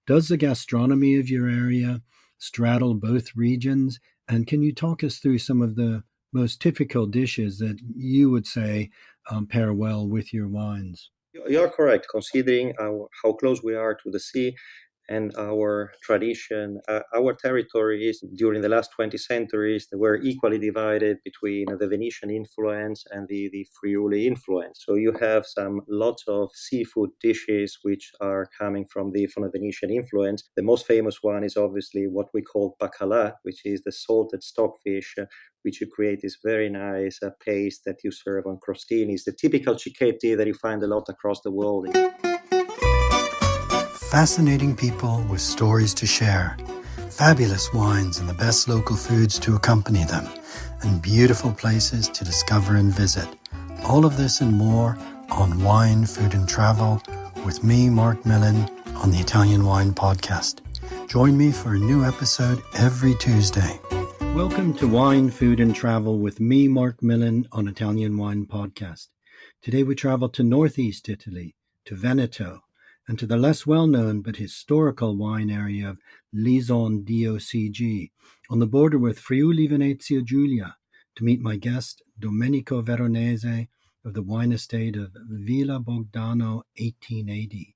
Does the gastronomy of your area straddle both regions? And can you talk us through some of the most typical dishes that you would say pair well with your wines? You're correct, considering how close we are to the sea and our tradition. Our territories during the last 20 centuries they were equally divided between the Venetian influence and the Friuli influence. So you have some lots of seafood dishes which are coming from the Venetian influence. The most famous one is obviously what we call bacala, which is the salted stockfish. Which you create this very nice paste that you serve on crostinis, the typical cicchetti that you find a lot across the world. Fascinating people with stories to share, fabulous wines and the best local foods to accompany them, and beautiful places to discover and visit. All of this and more on Wine, Food and Travel with me, Marc Millon, on the Italian Wine Podcast. Join me for a new episode every Tuesday. Welcome to Wine, Food and Travel with me, Marc Millon, on Italian Wine Podcast. Today we travel to northeast Italy, to Veneto, and to the less well-known but historical wine area of Lison di Portogruaro, on the border with Friuli Venezia Giulia, to meet my guest, Domenico Veronese, of the wine estate of Villa Bogdano 1880.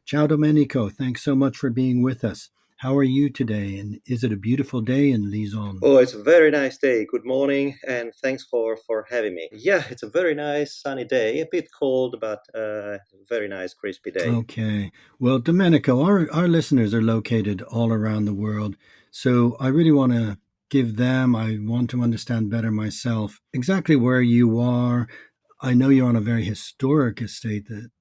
Ciao Domenico, thanks so much for being with us. How are you today, and is it a beautiful day in Lison? Oh, it's a very nice day. Good morning, and thanks for having me. Yeah, it's a very nice sunny day. A bit cold, but very nice crispy day. Okay. Well, Domenico, our listeners are located all around the world. So I really want to I want to understand better myself exactly where you are. I know you're on a very historic estate that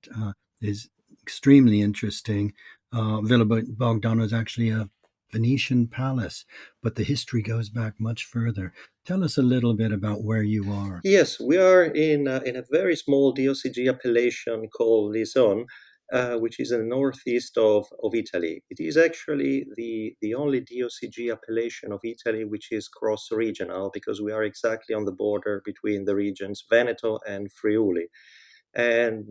is extremely interesting. Villa Bogdano is actually a Venetian palace, but the history goes back much further. Tell us a little bit about where you are. Yes, we are in a very small DOCG appellation called Lison, which is in the northeast of Italy. It is actually the only DOCG appellation of Italy which is cross-regional because we are exactly on the border between the regions Veneto and Friuli, and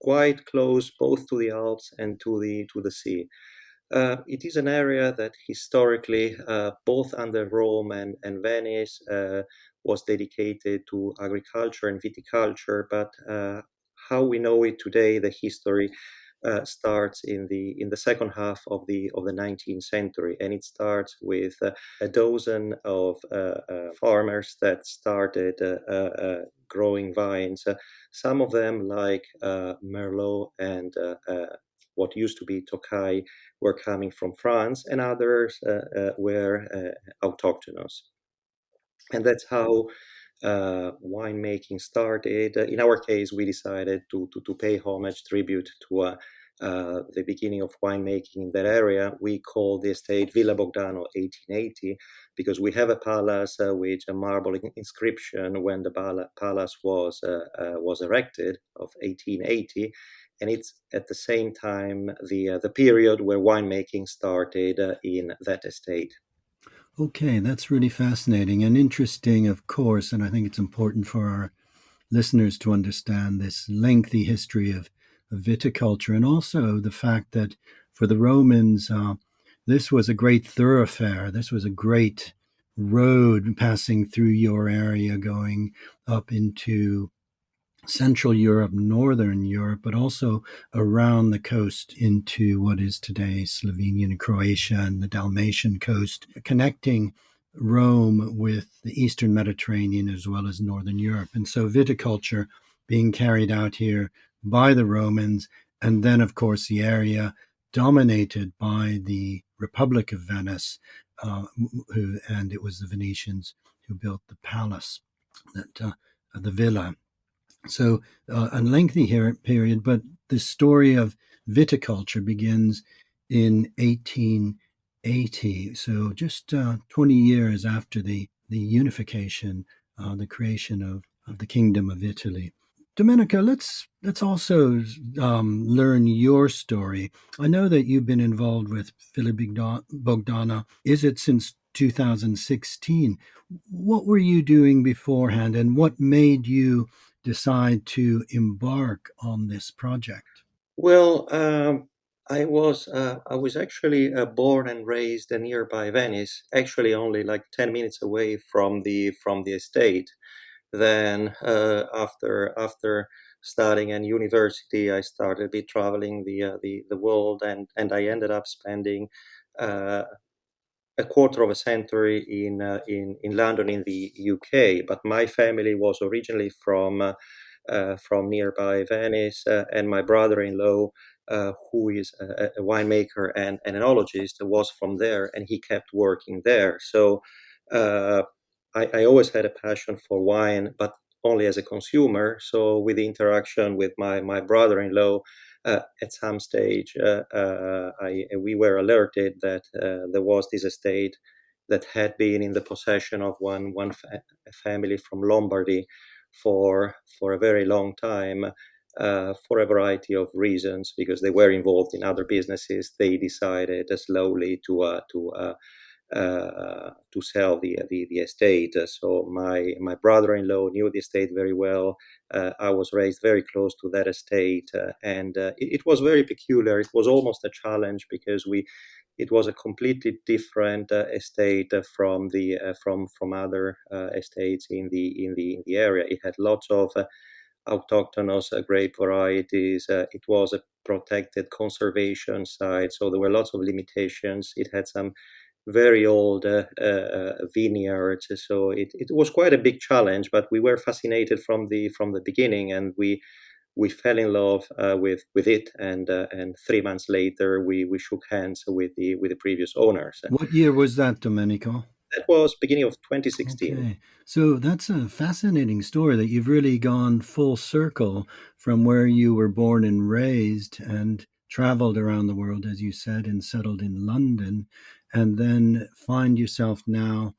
quite close both to the Alps and to the sea. It is an area that historically, both under Rome and Venice, was dedicated to agriculture and viticulture. But how we know it today, the history starts in the second half of the 19th century, and it starts with a dozen of farmers that started growing vines. Some of them, like Merlot and what used to be Tocai, were coming from France, and others were autochthonous. And that's how winemaking started. In our case, we decided to pay homage, tribute to the beginning of winemaking in that area. We call the estate Villa Bogdano 1880 because we have a palace with a marble inscription when the palace was erected of 1880, and it's at the same time the period where winemaking started in that estate. Okay, that's really fascinating and interesting, of course, and I think it's important for our listeners to understand this lengthy history of viticulture and also the fact that for the Romans, this was a great thoroughfare. This was a great road passing through your area, going up into Central Europe, Northern Europe, but also around the coast into what is today Slovenia and Croatia and the Dalmatian coast, connecting Rome with the Eastern Mediterranean as well as Northern Europe. And so viticulture being carried out here by the Romans, and then, of course, the area dominated by the Republic of Venice, and it was the Venetians who built the palace, the villa. So a lengthy period, but the story of viticulture begins in 1880. So just 20 years after the unification, the creation of the Kingdom of Italy. Domenica, let's also learn your story. I know that you've been involved with Philip Bogdana. Is it since 2016? What were you doing beforehand, and what made you decide to embark on this project? Well, I was actually born and raised nearby Venice, actually only like 10 minutes away from the estate. Then after studying in university, I started be traveling the world, and I ended up spending uh, a quarter of a century in London in the UK. But my family was originally from nearby Venice, and my brother-in-law, who is a winemaker and an enologist, was from there, and he kept working there. So uh, I always had a passion for wine, but only as a consumer. So with the interaction with my brother-in-law, at some stage, we were alerted that there was this estate that had been in the possession of a family from Lombardy for a very long time, for a variety of reasons, because they were involved in other businesses. They decided slowly to sell the estate. So my brother-in-law knew the estate very well. I was raised very close to that estate, and it was very peculiar. It was almost a challenge because we it was a completely different estate from other estates in the area. It had lots of autochthonous grape varieties. It was a protected conservation site, so there were lots of limitations. It had some very old vineyards, so it was quite a big challenge. But we were fascinated from the beginning, and we fell in love with it. And 3 months later, we shook hands with the previous owners. What year was that, Domenico? That was beginning of 2016. Okay. So that's a fascinating story that you've really gone full circle from where you were born and raised and traveled around the world, as you said, and settled in London, and then find yourself now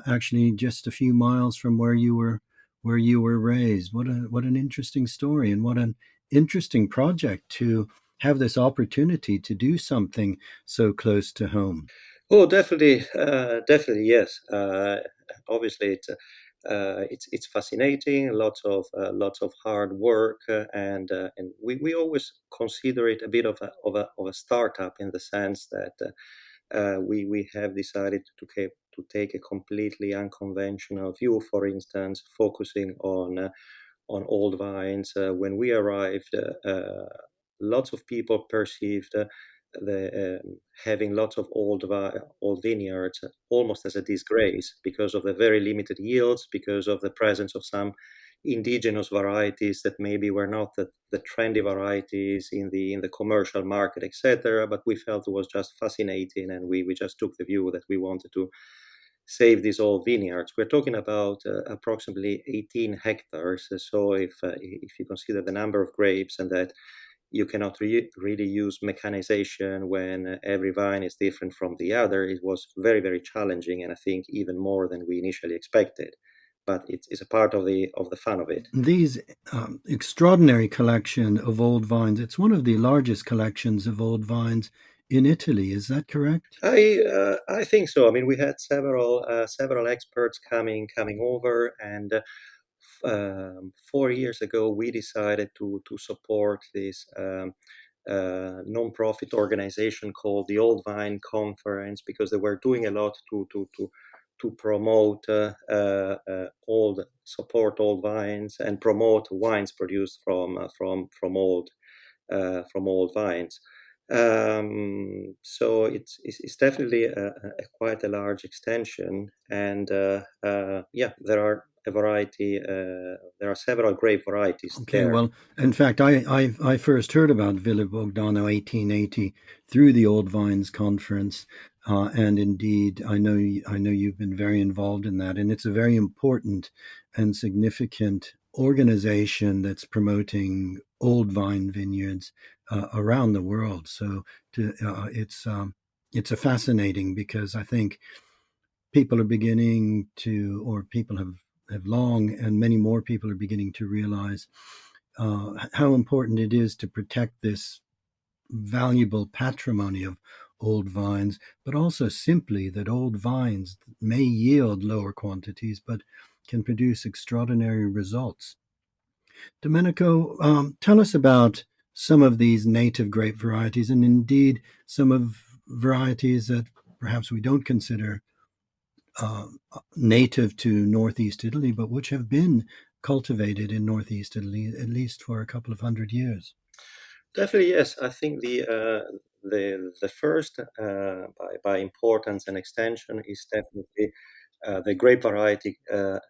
actually just a few miles from where you were raised. What an interesting story, and what an interesting project to have this opportunity to do something so close to home. Oh, definitely, yes. Obviously, it's fascinating. Lots of hard work, and we always consider it a bit of a startup, in the sense that we have decided to take a completely unconventional view. For instance, focusing on old vines. When we arrived, lots of people perceived having lots of old vineyards almost as a disgrace, because of the very limited yields, because of the presence of some indigenous varieties that maybe were not the trendy varieties in the commercial market, etc. But we felt it was just fascinating, and we just took the view that we wanted to save these old vineyards. We're talking about approximately 18 hectares. So if you consider the number of grapes, and that you cannot really use mechanization when every vine is different from the other, it was very, very challenging, and I think even more than we initially expected. But it's a part of the fun of it. These extraordinary collection of old vines. It's one of the largest collections of old vines in Italy. Is that correct? I think so. I mean, we had several experts coming over, and 4 years ago we decided to support this non-profit organization called the Old Vine Conference, because they were doing a lot to promote old support old vines, and promote wines produced from old vines. So it's definitely quite a large extension, and yeah, there are several grape varieties Okay, there. well, in fact, I first heard about Villa Bogdano 1880 through the Old Vines Conference, and indeed, I know you've been very involved in that, and it's a very important and significant organization that's promoting old vine vineyards around the world. So, it's a fascinating, because I think people are beginning to, or people have long, and many more people are beginning to realize how important it is to protect this valuable patrimony of old vines, but also simply that old vines may yield lower quantities, but can produce extraordinary results. Domenico, tell us about some of these native grape varieties, and indeed some of varieties that perhaps we don't consider uh, native to Northeast Italy, but which have been cultivated in Northeast Italy at least for a couple of hundred years. Definitely, yes. I think the first by importance and extension is definitely the grape variety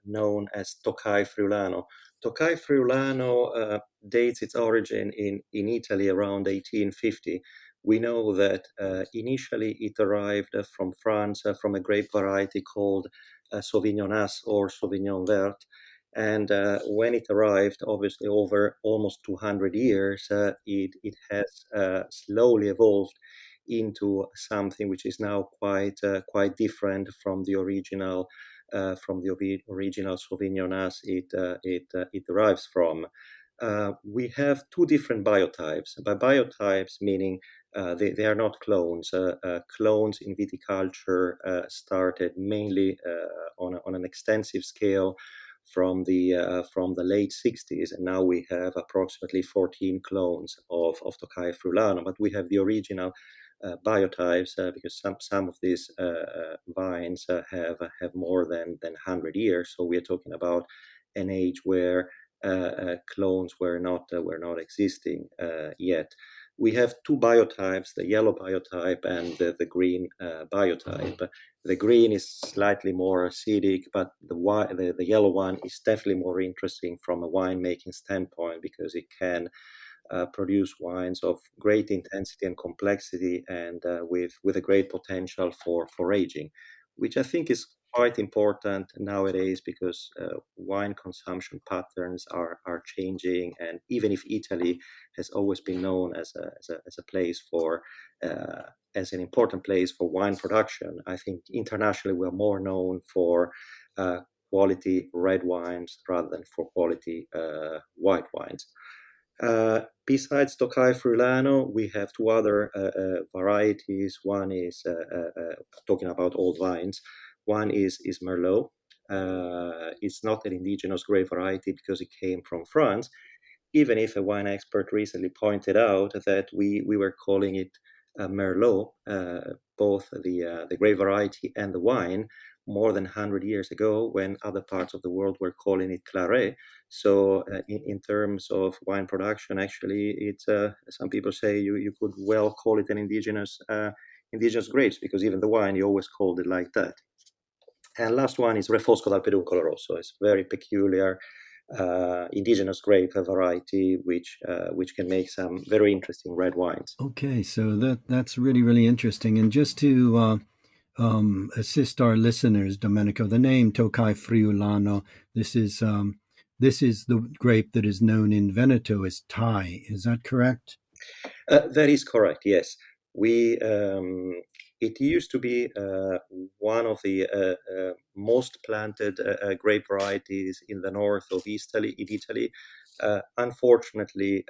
known as Tocai Friulano. Tocai Friulano dates its origin in Italy around 1850. We know that initially it arrived from France from a grape variety called Sauvignon As or Sauvignon Vert. And when it arrived, obviously over almost 200 years, it has slowly evolved into something which is now quite different from the original Sauvignon as it derives from. We have two different biotypes. By biotypes, meaning they are not clones. Clones in viticulture started mainly on an extensive scale from the late 60s, and now we have approximately 14 clones of Tocai Friulano. But we have the original biotypes because some of these vines have more than 100 years. So we are talking about an age where clones were not existing yet. We have two biotypes: the yellow biotype and the green biotype. The green is slightly more acidic, but the yellow one is definitely more interesting from a winemaking standpoint because it can produce wines of great intensity and complexity, and with a great potential for aging, which I think is quite important nowadays because wine consumption patterns are changing. And even if Italy has always been known as a place for as an important place for wine production, I think internationally we're more known for uh, quality red wines rather than for quality white wines. Besides Tocai Friulano, we have two other varieties. One is talking about old vines. One is Merlot. It's not an indigenous grape variety because it came from France, even if a wine expert recently pointed out that we were calling it Merlot, both the grape variety and the wine, more than 100 years ago when other parts of the world were calling it Claret. So, in terms of wine production, actually, it's some people say you could well call it an indigenous grapes because even the wine you always called it like that. And last one is Refosco dal Peduncolo Rosso. It's very peculiar indigenous grape variety, which can make some very interesting red wines. Okay, so that's really really interesting. And just to assist our listeners, Domenico, the name Tocai Friulano. This is the grape that is known in Veneto as Thai. Is that correct? That is correct. Yes, we. It used to be one of the most planted grape varieties in the north of Italy. In Italy, unfortunately,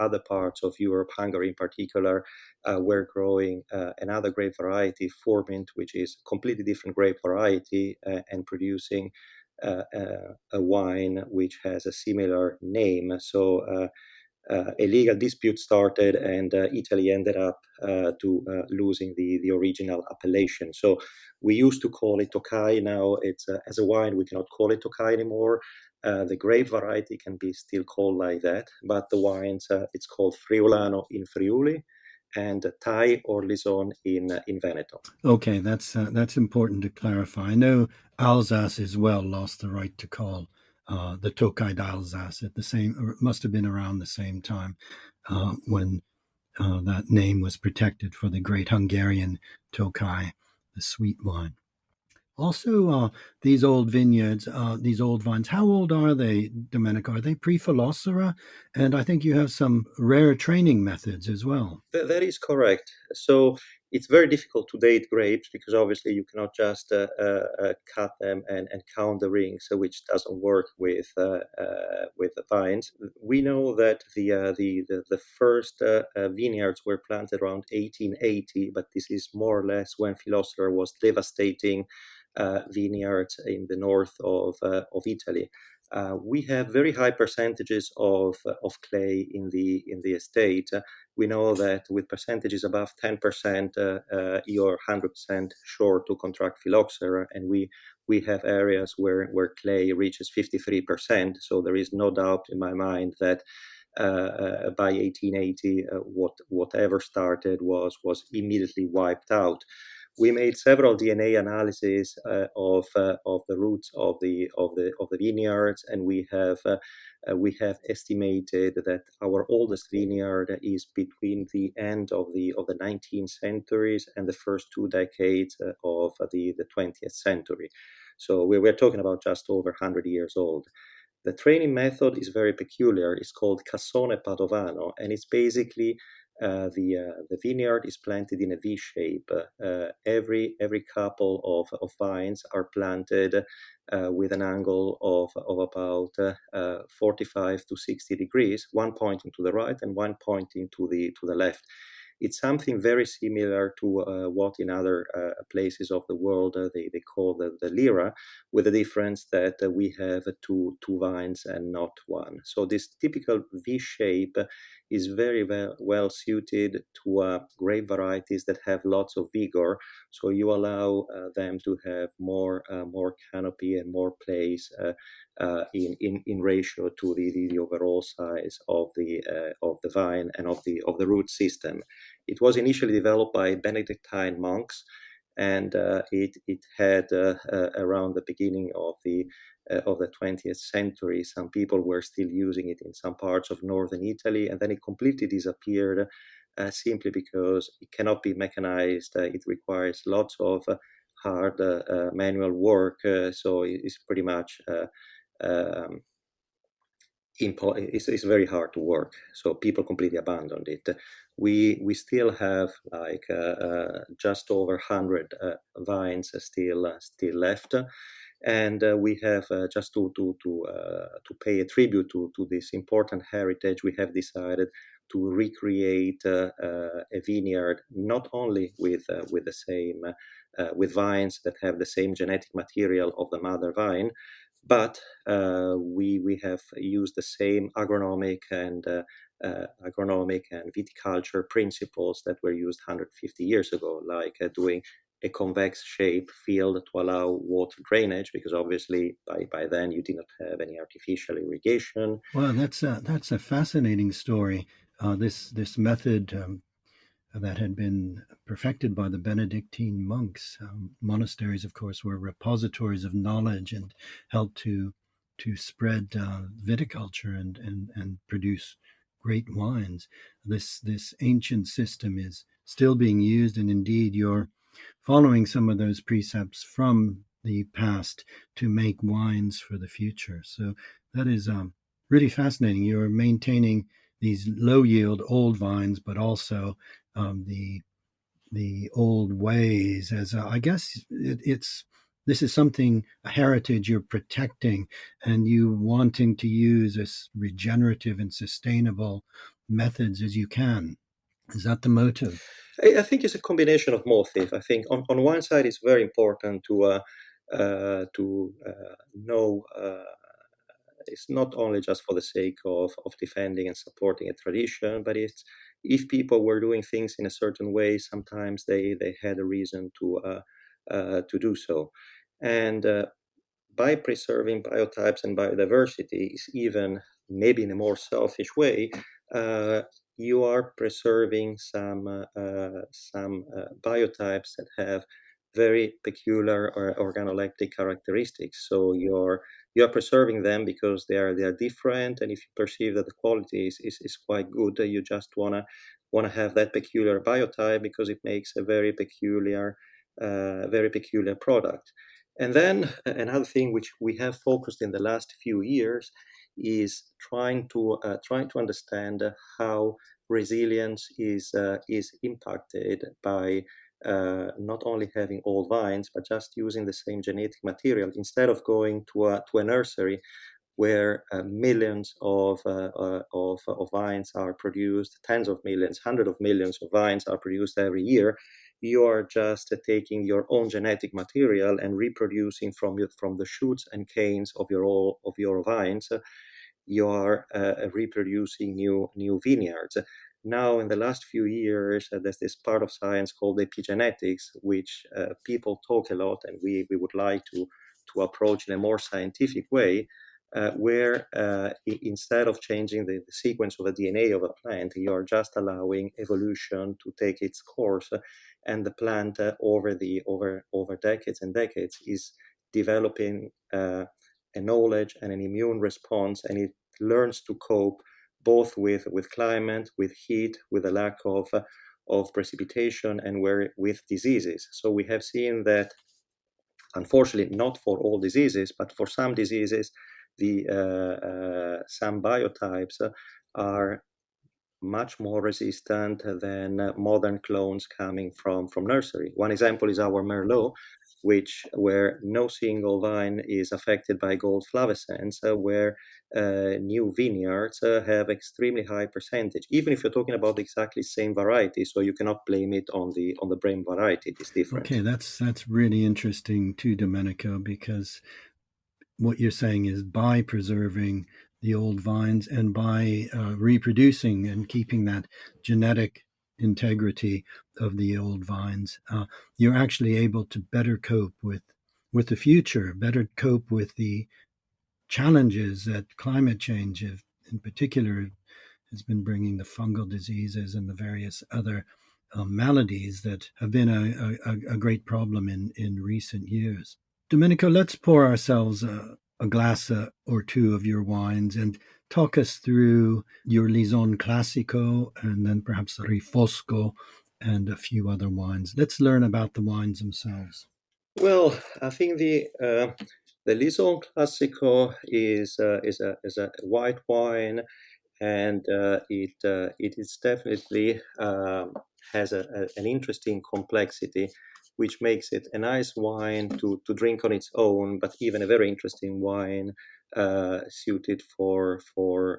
other parts of Europe, Hungary in particular, were growing another grape variety, Formint, which is a completely different grape variety and producing a wine which has a similar name. So. A legal dispute started, and Italy ended up to losing the original appellation. So we used to call it Tokai. Now it's as a wine we cannot call it Tokai anymore. The grape variety can be still called like that, but the wines it's called Friulano in Friuli, and Thai or Lison in Veneto. Okay, that's important to clarify. I know Alsace as well lost the right to call the Tokay d'Alsace at the same, or it must have been around the same time when that name was protected for the great Hungarian Tokay, the sweet wine. Also, these old vineyards, these old vines, how old are they, Domenico? Are they pre-Phylloxera? And I think you have some rare training methods as well. That is correct. So it's very difficult to date grapes because obviously you cannot just cut them and count the rings, which doesn't work with the vines. We know that the first vineyards were planted around 1880, but this is more or less when Phylloxera was devastating vineyards in the north of Italy. we have very high percentages of clay in the estate. We know that with percentages above 10%, you're 100% sure to contract phylloxera, and we have areas where clay reaches 53%. So there is no doubt in my mind that by 1880, whatever started was immediately wiped out. We made several DNA analyses of the roots of the vineyards, and we have estimated that our oldest vineyard is between the end of the 19th centuries and the first 2 decades of the 20th century. So we're talking about just over 100 years old. The training method is very peculiar. It's called Cassone Padovano, and it's basically the vineyard is planted in a V shape. Every couple of vines are planted with an angle of about 45 to 60 degrees, one pointing to the right and one pointing to the left. It's something very similar to what in other places of the world they call the lira, with the difference that we have two vines and not one. So this typical V shape is very well suited to grape varieties that have lots of vigor. So you allow them to have more canopy and more place in ratio to the overall size of the vine and of the root system. It was initially developed by Benedictine monks, and it had around the beginning of the 20th century, some people were still using it in some parts of northern Italy, and then it completely disappeared simply because it cannot be mechanized. It requires lots of hard manual work, so it's pretty much um, it's very hard to work. So people completely abandoned it. We still have like just over 100 vines still left, and we have just to pay a tribute to this important heritage. We have decided to recreate a vineyard not only with the same with vines that have the same genetic material of the mother vine, but we have used the same agronomic and viticulture principles that were used 150 years ago, like doing a convex shape field to allow water drainage, because obviously by then you did not have any artificial irrigation. Well, that's a fascinating story. This method that had been perfected by the Benedictine monks. Monasteries, of course, were repositories of knowledge and helped to spread viticulture and produce great wines. This ancient system is still being used, and indeed, you're following some of those precepts from the past to make wines for the future. So that is really fascinating. You're maintaining these low yield old vines, but also the old ways. As I guess it's this is something, a heritage you're protecting, and you wanting to use as regenerative and sustainable methods as you can. Is that the motive? I think it's a combination of both. I think on one side it's very important to know it's not only just for the sake of defending and supporting a tradition, but it's if people were doing things in a certain way, sometimes they had a reason to do so. And by preserving biotypes and biodiversity, is even maybe in a more selfish way, uh, you are preserving some biotypes that have very peculiar or organoleptic characteristics. So you're preserving them because they are different, and if you perceive that the quality is quite good, you just wanna have that peculiar biotype because it makes a very peculiar product. And then another thing which we have focused in the last few years is trying to understand how resilience is impacted by not only having old vines but just using the same genetic material instead of going to a nursery where millions of vines are produced, tens of millions, hundreds of millions of vines are produced every year. you are just taking your own genetic material and reproducing from the shoots and canes of your vines. You are reproducing new vineyards. Now, in the last few years, there's this part of science called epigenetics, which people talk a lot, and we would like to approach in a more scientific way, where instead of changing the sequence of the DNA of a plant, you are just allowing evolution to take its course, and the plant over decades and decades is developing a knowledge and an immune response, and it learns to cope both with climate, with heat, with a lack of precipitation, and with diseases. So we have seen that, unfortunately, not for all diseases, but for some diseases, the some biotypes are much more resistant than modern clones coming from nursery. One example is our Merlot, where no single vine is affected by gold flavescence, where new vineyards have extremely high percentage, even if you're talking about exactly same variety. So you cannot blame it on the brain variety. It is different. Okay, that's really interesting too, Domenico, because what you're saying is by preserving the old vines and by reproducing and keeping that genetic integrity of the old vines, you're actually able to better cope with the future, better cope with the challenges that climate change, in particular, has been bringing, the fungal diseases and the various other maladies that have been a great problem in recent years. Domenico, let's pour ourselves a glass or two of your wines and talk us through your Lison Classico and then perhaps the Rifosco and a few other wines. Let's learn about the wines themselves. Well, I think the Lison Classico is a white wine, and it is definitely has an interesting complexity, which makes it a nice wine to drink on its own, but even a very interesting wine suited for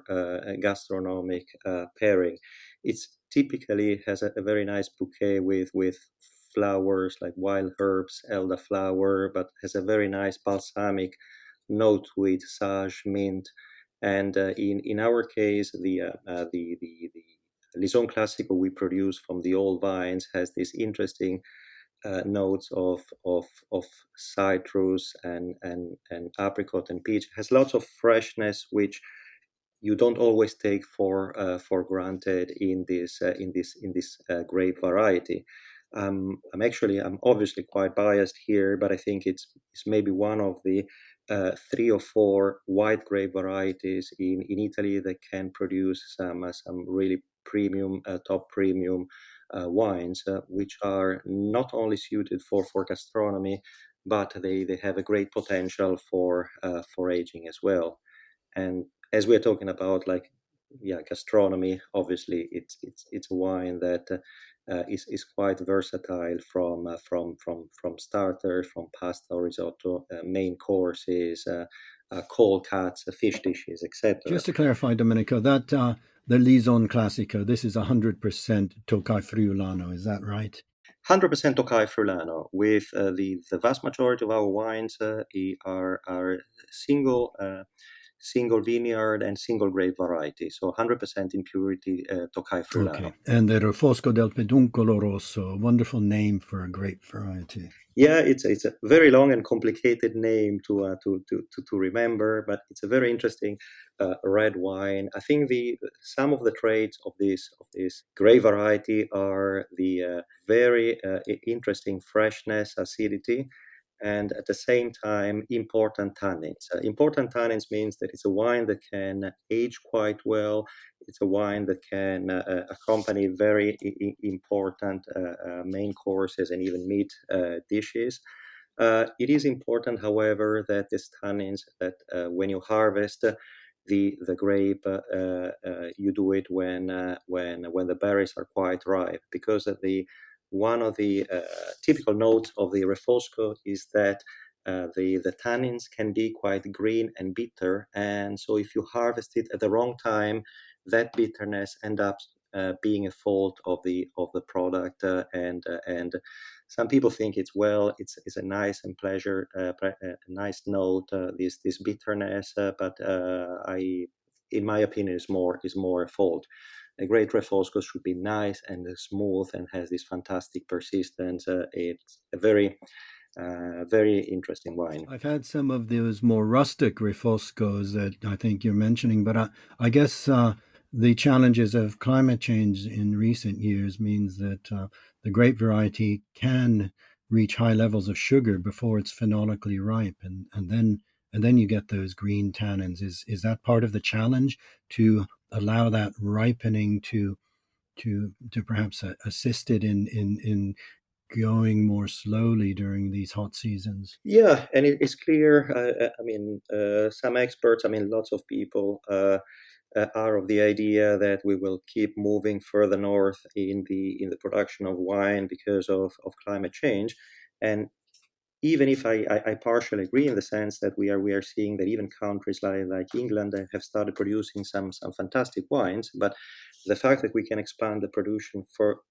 a gastronomic pairing. It's typically has a very nice bouquet with flowers like wild herbs, elderflower, but has a very nice balsamic note to it, sage, mint. And in our case, the Lison Classico we produce from the old vines has this interesting notes of citrus and apricot and peach. It has lots of freshness, which you don't always take for granted in this grape variety. I'm obviously quite biased here, but I think it's maybe one of the three or four white grape varieties in Italy that can produce some really premium, top premium wines, which are not only suited for gastronomy, but they have a great potential for aging as well. And as we're talking about, like, yeah, gastronomy, obviously it's a wine that is quite versatile from starters, from pasta or risotto, main courses, cold cuts, fish dishes, etc. Just to clarify, Domenico, that the Lison Classico, this is 100% Tocai Friulano, is that right? 100% Tocai Friulano, with the vast majority of our wines are single vineyard and single grape variety, so 100% in purity Tocai Friulano. Okay. And the Rofosco del Peduncolo Rosso, a wonderful name for a grape variety. Yeah, it's a very long and complicated name to remember, but it's a very interesting red wine. I think the some of the traits of this grape variety are the very interesting freshness, acidity, and at the same time important tannins. Important tannins means that it's a wine that can age quite well. It's a wine that can accompany very important main courses and even meat dishes. It is important, however, that the tannins, that when you harvest the grape, you do it when the berries are quite ripe, because the one of the typical notes of the Refosco is that the tannins can be quite green and bitter, and so if you harvest it at the wrong time, that bitterness being a fault of the product, and some people think it's a nice and a nice note, this bitterness, but I in my opinion is more a fault. A great Refosco should be nice and smooth and has this fantastic persistence. It's a very interesting wine. I've had some of those more rustic Refoscos that I think you're mentioning, but I guess the challenges of climate change in recent years means that the grape variety can reach high levels of sugar before it's phenolically ripe, and then you get those green tannins. Is that part of the challenge to allow that ripening to perhaps assist it in going more slowly during these hot seasons? Yeah, and it's clear. Some experts, lots of people are of the idea that we will keep moving further north in the production of wine because of climate change. And even if I partially agree in the sense that we are seeing that even countries like England have started producing some fantastic wines, but the fact that we can expand the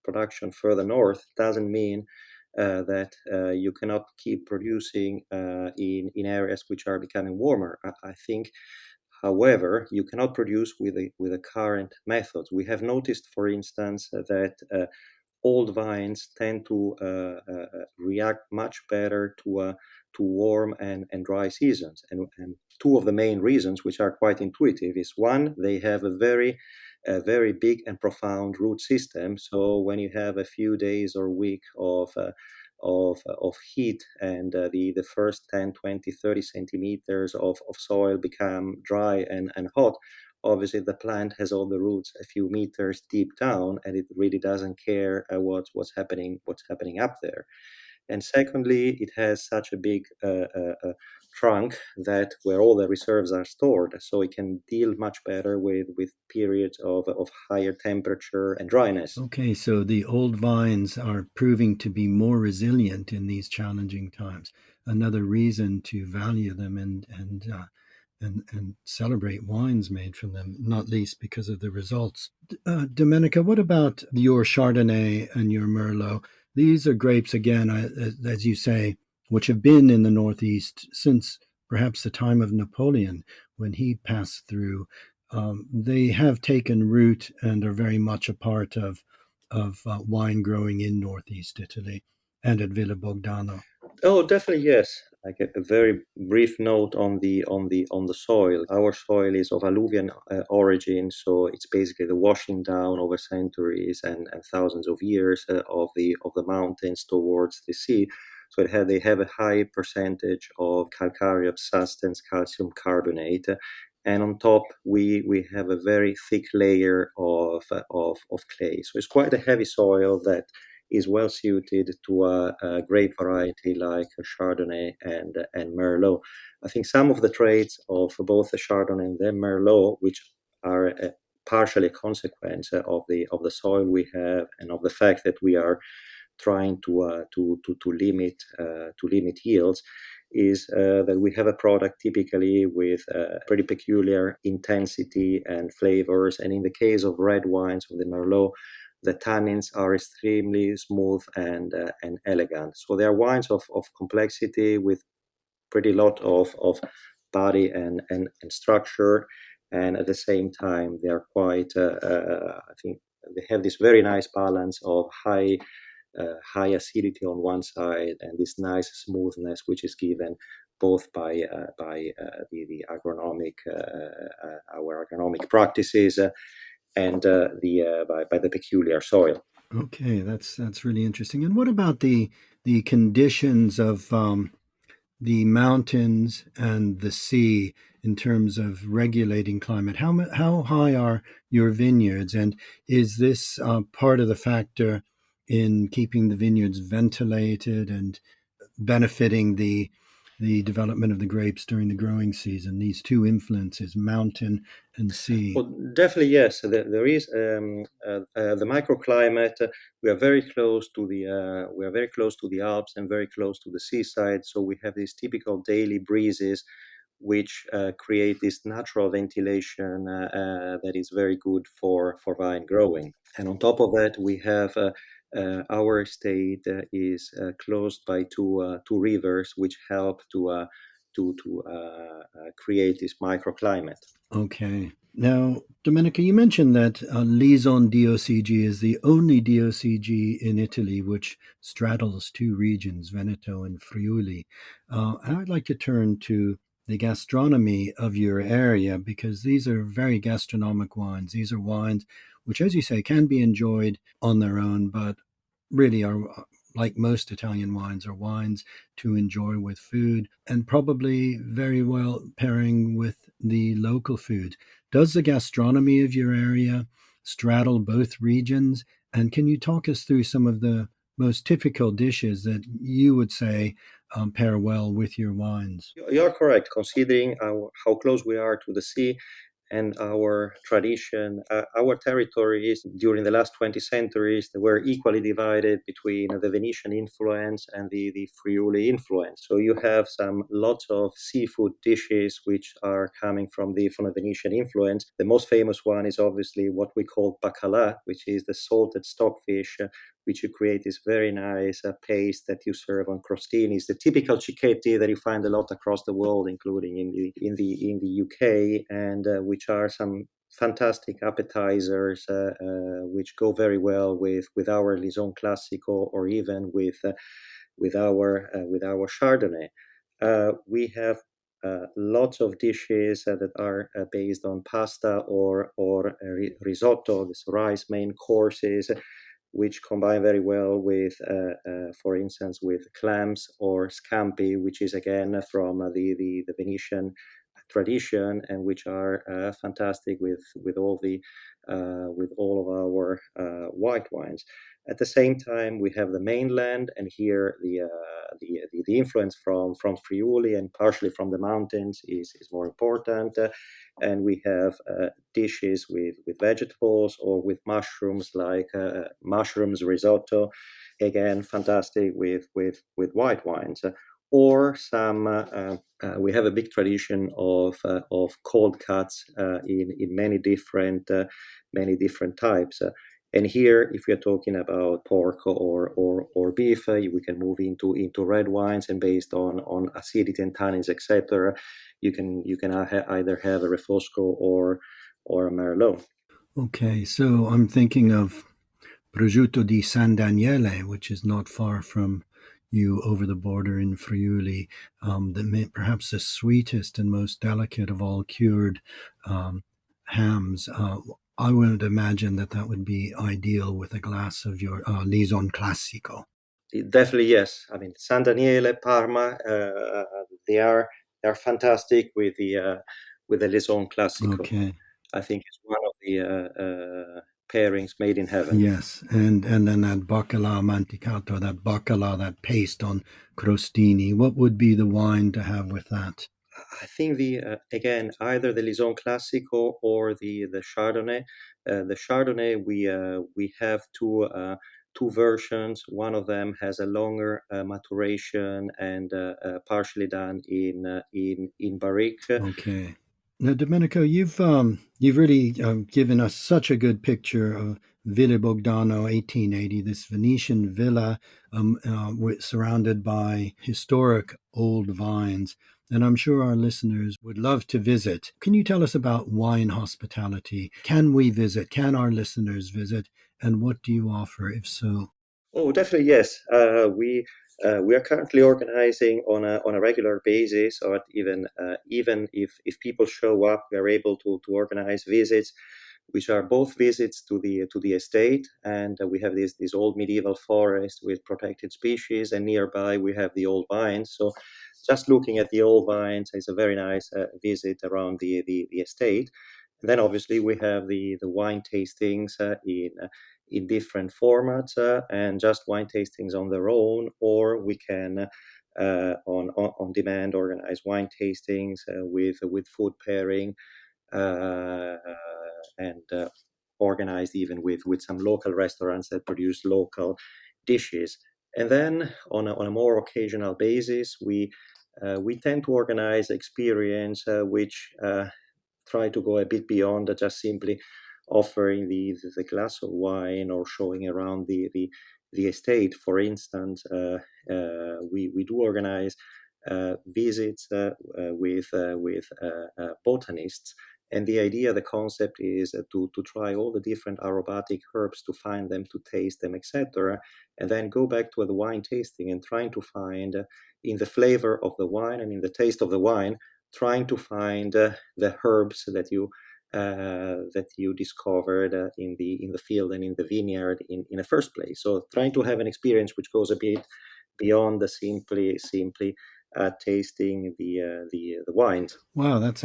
production further north doesn't mean that you cannot keep producing in areas which are becoming warmer. I think, however, you cannot produce with the current methods. We have noticed, for instance, that old vines tend to react much better to warm and dry seasons. And two of the main reasons, which are quite intuitive, is one, they have a very big and profound root system. So when you have a few days or week of heat and the first 10, 20, 30 centimeters of soil become dry and hot, obviously the plant has all the roots a few meters deep down, and it really doesn't care what's happening up there. And secondly, it has such a big trunk that where all the reserves are stored, so it can deal much better with periods of higher temperature and dryness. Okay, so the old vines are proving to be more resilient in these challenging times. Another reason to value them and celebrate wines made from them, not least because of the results. Domenica, what about your Chardonnay and your Merlot? These are grapes, again, as you say, which have been in the Northeast since perhaps the time of Napoleon when he passed through. They have taken root and are very much a part of wine growing in Northeast Italy and at Villa Bogdano. Oh, definitely yes. Like a very brief note on the soil. Our soil is of alluvial origin, so it's basically the washing down over centuries and thousands of years of the mountains towards the sea. So they have a high percentage of calcareous substance, calcium carbonate, and on top we have a very thick layer of clay. So it's quite a heavy soil that is well suited to a grape variety like a Chardonnay and Merlot. I think some of the traits of both the Chardonnay and the Merlot, which are partially a consequence of the soil we have and of the fact that we are trying to limit yields, is that we have a product typically with pretty peculiar intensity and flavors. And in the case of red wines of the Merlot, the tannins are extremely smooth and elegant. So they are wines of complexity with pretty lot of body and structure, and at the same time they are quite. I think they have this very nice balance of high acidity on one side and this nice smoothness, which is given both by the agronomic our agronomic practices and by the peculiar soil. Okay, that's really interesting. And what about the conditions of the mountains and the sea in terms of regulating climate? How high are your vineyards, and is this part of the factor in keeping the vineyards ventilated and benefiting the development of the grapes during the growing season? These two influences, mountain and sea. Well, definitely yes. There is the microclimate. We are very close to the Alps and very close to the seaside. So we have these typical daily breezes, which create this natural ventilation that is very good for vine growing. And on top of that, we have our estate is closed by two rivers, which help to create this microclimate. Okay. Now, Domenico, you mentioned that Lison DOCG is the only DOCG in Italy which straddles two regions, Veneto and Friuli. I'd like to turn to the gastronomy of your area because these are very gastronomic wines. These are wines which, as you say, can be enjoyed on their own, but really are, like most Italian wines, are wines to enjoy with food and probably very well pairing with the local food. Does the gastronomy of your area straddle both regions? And can you talk us through some of the most typical dishes that you would say pair well with your wines? You're correct, considering how close we are to the sea and our tradition. Our territories during the last 20 centuries they were equally divided between the Venetian influence and the Friuli influence. So you have some lots of seafood dishes which are coming from the Venetian influence. The most famous one is obviously what we call bacala, which is the salted stockfish which you create this very nice paste that you serve on crostinis, the typical cicchetti that you find a lot across the world, including in the UK, and which are some fantastic appetizers which go very well with our Lison Classico or even with our Chardonnay. We have lots of dishes that are based on pasta or risotto, this rice main courses, which combine very well with, for instance, with clams or scampi, which is again from the Venetian tradition, and which are fantastic with all of our white wines. At the same time, we have the mainland, and here the influence from Friuli and partially from the mountains is more important. And we have dishes with vegetables or with mushrooms, like mushrooms risotto, again fantastic with white wines. Or some we have a big tradition of cold cuts in many different types. And here, if we are talking about pork or beef, we can move into red wines, and based on acidity and tannins, etc., you can either have a Refosco or a Merlot. Okay, so I'm thinking of Prosciutto di San Daniele, which is not far from you over the border in Friuli, perhaps the sweetest and most delicate of all cured hams. I would imagine that that would be ideal with a glass of your Lison Classico. Definitely, yes. I mean, San Daniele, Parma, they are fantastic with the Lison Classico. Okay. I think it's one of the pairings made in heaven. Yes, and then that bacala manticato, that bacala, that paste on crostini. What would be the wine to have with that? I think the again either the Lison Classico or the Chardonnay. The Chardonnay we have two versions. One of them has a longer maturation and partially done in barrique. Okay. Now, Domenico, you've really given us such a good picture of Villa Bogdano, 1880, this Venetian villa surrounded by historic old vines, and I'm sure our listeners would love to visit. Can you tell us about wine hospitality? Can we visit? Can our listeners visit? And what do you offer, if so? Oh, definitely yes. We are currently organizing on a regular basis, or even if people show up, we are able to organize visits, which are both visits to the estate, and we have this old medieval forest with protected species, and nearby we have the old vines. So just looking at the old vines is a very nice visit around the estate. And then obviously we have the wine tastings in different formats, and just wine tastings on their own, or we can on demand organize wine tastings with food pairing, uh, and organized even with some local restaurants that produce local dishes. And then on a more occasional basis, We tend to organize experience which try to go a bit beyond just simply offering the glass of wine or showing around the estate. For instance, we do organize visits with botanists. And the idea, the concept is to try all the different aromatic herbs, to find them, to taste them, etc. And then go back to the wine tasting and trying to find in the flavor of the wine and in the taste of the wine, trying to find the herbs that you discovered in the field and in the vineyard in the first place. So trying to have an experience which goes a bit beyond the simply tasting the wines. Wow, that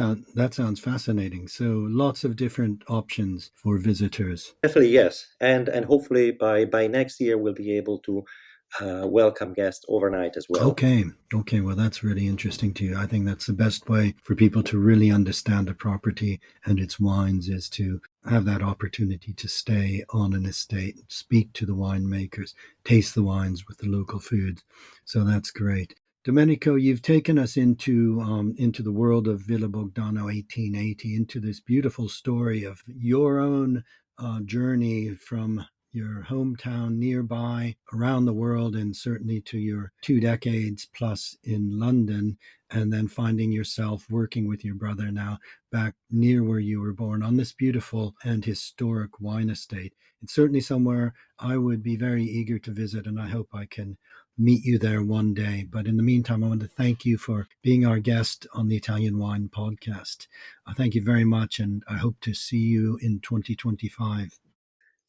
sounds fascinating. So lots of different options for visitors. Definitely, yes, and hopefully by next year we'll be able to welcome guests overnight as well. Okay. Well, that's really interesting to you. I think that's the best way for people to really understand a property and its wines is to have that opportunity to stay on an estate, speak to the winemakers, taste the wines with the local foods. So that's great. Domenico, you've taken us into the world of Villa Bogdano 1880, into this beautiful story of your own journey from your hometown nearby, around the world, and certainly to your 2 decades plus in London, and then finding yourself working with your brother now back near where you were born on this beautiful and historic wine estate. It's certainly somewhere I would be very eager to visit, and I hope I can meet you there one day. But in the meantime, I want to thank you for being our guest on the Italian Wine Podcast. I thank you very much, and I hope to see you in 2025.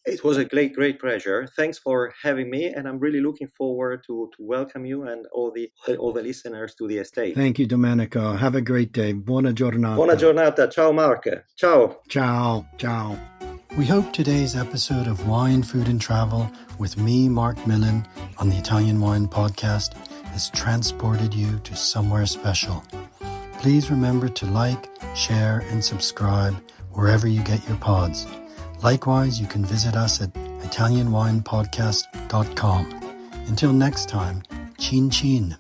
It was a great pleasure. Thanks for having me, and I'm really looking forward to welcome you and all the listeners to the estate. Thank you, Domenico. Have a great day. Buona giornata. Buona giornata. Ciao, Marc. Ciao. Ciao. We hope today's episode of Wine, Food and Travel with me, Marc Millon, on the Italian Wine Podcast has transported you to somewhere special. Please remember to like, share, and subscribe wherever you get your pods. Likewise, you can visit us at ItalianWinePodcast.com. Until next time, chin chin.